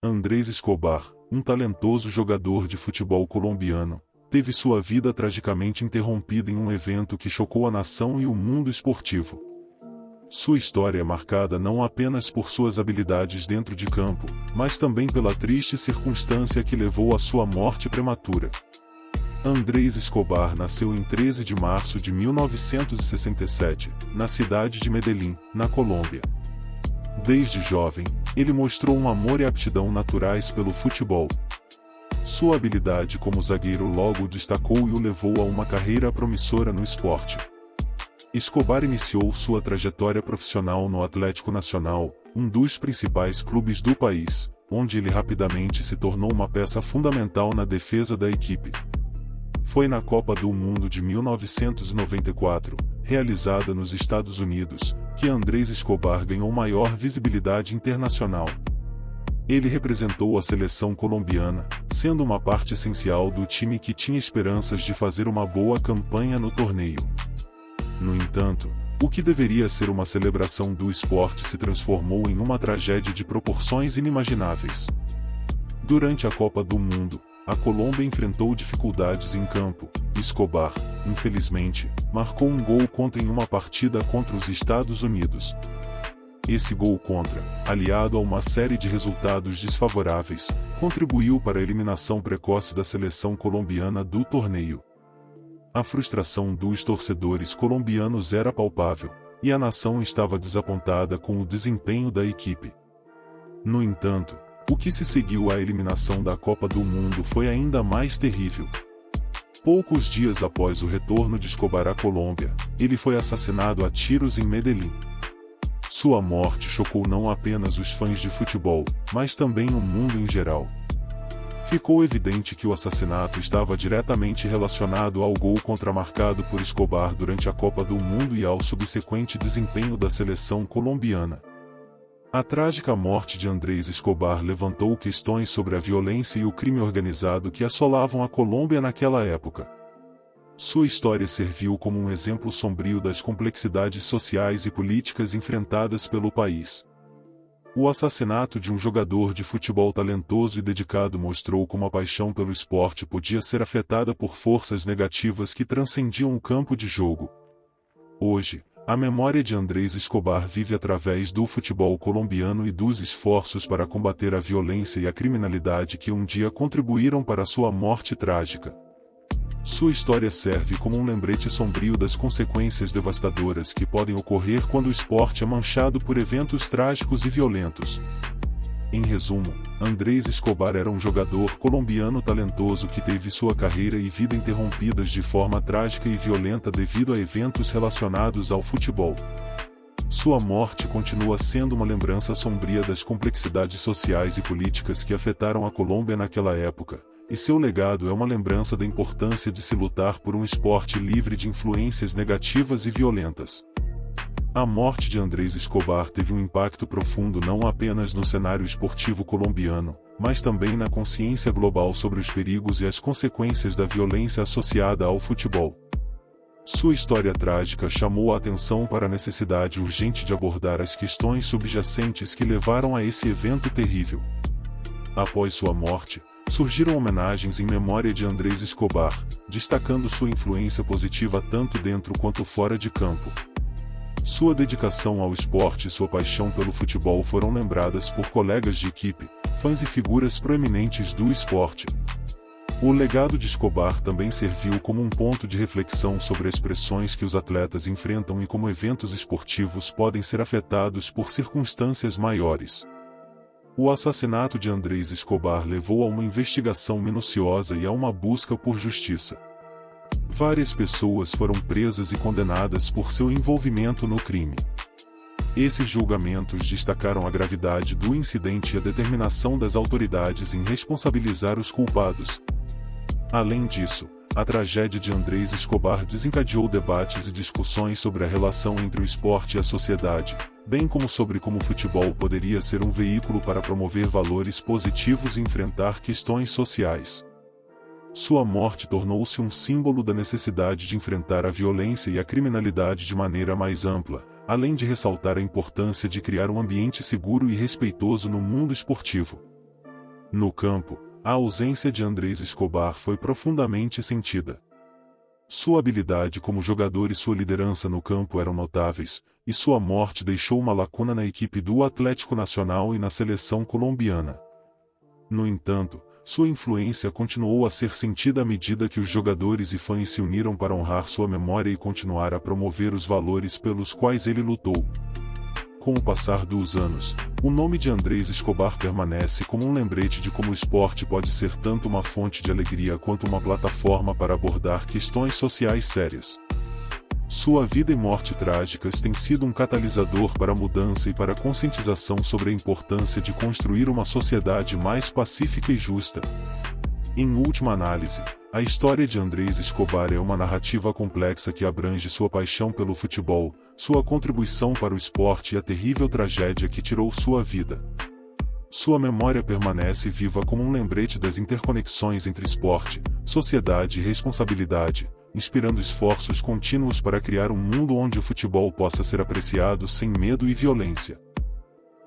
Andrés Escobar, um talentoso jogador de futebol colombiano, teve sua vida tragicamente interrompida em um evento que chocou a nação e o mundo esportivo. Sua história é marcada não apenas por suas habilidades dentro de campo, mas também pela triste circunstância que levou à sua morte prematura. Andrés Escobar nasceu em 13 de março de 1967, na cidade de Medellín, na Colômbia. Desde jovem, ele mostrou um amor e aptidão naturais pelo futebol. Sua habilidade como zagueiro logo o destacou e o levou a uma carreira promissora no esporte. Escobar iniciou sua trajetória profissional no Atlético Nacional, um dos principais clubes do país, onde ele rapidamente se tornou uma peça fundamental na defesa da equipe. Foi na Copa do Mundo de 1994, realizada nos Estados Unidos, que Andrés Escobar ganhou maior visibilidade internacional. Ele representou a seleção colombiana, sendo uma parte essencial do time que tinha esperanças de fazer uma boa campanha no torneio. No entanto, o que deveria ser uma celebração do esporte se transformou em uma tragédia de proporções inimagináveis. Durante a Copa do Mundo, a Colômbia enfrentou dificuldades em campo. Escobar, infelizmente, marcou um gol contra em uma partida contra os Estados Unidos. Esse gol contra, aliado a uma série de resultados desfavoráveis, contribuiu para a eliminação precoce da seleção colombiana do torneio. A frustração dos torcedores colombianos era palpável, e a nação estava desapontada com o desempenho da equipe. No entanto, o que se seguiu à eliminação da Copa do Mundo foi ainda mais terrível. Poucos dias após o retorno de Escobar à Colômbia, ele foi assassinado a tiros em Medellín. Sua morte chocou não apenas os fãs de futebol, mas também o mundo em geral. Ficou evidente que o assassinato estava diretamente relacionado ao gol contramarcado por Escobar durante a Copa do Mundo e ao subsequente desempenho da seleção colombiana. A trágica morte de Andrés Escobar levantou questões sobre a violência e o crime organizado que assolavam a Colômbia naquela época. Sua história serviu como um exemplo sombrio das complexidades sociais e políticas enfrentadas pelo país. O assassinato de um jogador de futebol talentoso e dedicado mostrou como a paixão pelo esporte podia ser afetada por forças negativas que transcendiam o campo de jogo. Hoje, a memória de Andrés Escobar vive através do futebol colombiano e dos esforços para combater a violência e a criminalidade que um dia contribuíram para sua morte trágica. Sua história serve como um lembrete sombrio das consequências devastadoras que podem ocorrer quando o esporte é manchado por eventos trágicos e violentos. Em resumo, Andrés Escobar era um jogador colombiano talentoso que teve sua carreira e vida interrompidas de forma trágica e violenta devido a eventos relacionados ao futebol. Sua morte continua sendo uma lembrança sombria das complexidades sociais e políticas que afetaram a Colômbia naquela época. E seu legado é uma lembrança da importância de se lutar por um esporte livre de influências negativas e violentas. A morte de Andrés Escobar teve um impacto profundo não apenas no cenário esportivo colombiano, mas também na consciência global sobre os perigos e as consequências da violência associada ao futebol. Sua história trágica chamou a atenção para a necessidade urgente de abordar as questões subjacentes que levaram a esse evento terrível. Após sua morte, surgiram homenagens em memória de Andrés Escobar, destacando sua influência positiva tanto dentro quanto fora de campo. Sua dedicação ao esporte e sua paixão pelo futebol foram lembradas por colegas de equipe, fãs e figuras proeminentes do esporte. O legado de Escobar também serviu como um ponto de reflexão sobre as pressões que os atletas enfrentam e como eventos esportivos podem ser afetados por circunstâncias maiores. O assassinato de Andrés Escobar levou a uma investigação minuciosa e a uma busca por justiça. Várias pessoas foram presas e condenadas por seu envolvimento no crime. Esses julgamentos destacaram a gravidade do incidente e a determinação das autoridades em responsabilizar os culpados. Além disso, a tragédia de Andrés Escobar desencadeou debates e discussões sobre a relação entre o esporte e a sociedade, bem como sobre como o futebol poderia ser um veículo para promover valores positivos e enfrentar questões sociais. Sua morte tornou-se um símbolo da necessidade de enfrentar a violência e a criminalidade de maneira mais ampla, além de ressaltar a importância de criar um ambiente seguro e respeitoso no mundo esportivo. No campo, a ausência de Andrés Escobar foi profundamente sentida. Sua habilidade como jogador e sua liderança no campo eram notáveis, e sua morte deixou uma lacuna na equipe do Atlético Nacional e na seleção colombiana. No entanto, sua influência continuou a ser sentida à medida que os jogadores e fãs se uniram para honrar sua memória e continuar a promover os valores pelos quais ele lutou. Com o passar dos anos, o nome de Andrés Escobar permanece como um lembrete de como o esporte pode ser tanto uma fonte de alegria quanto uma plataforma para abordar questões sociais sérias. Sua vida e morte trágicas têm sido um catalisador para a mudança e para a conscientização sobre a importância de construir uma sociedade mais pacífica e justa. Em última análise, a história de Andrés Escobar é uma narrativa complexa que abrange sua paixão pelo futebol, sua contribuição para o esporte e a terrível tragédia que tirou sua vida. Sua memória permanece viva como um lembrete das interconexões entre esporte, sociedade e responsabilidade, inspirando esforços contínuos para criar um mundo onde o futebol possa ser apreciado sem medo e violência.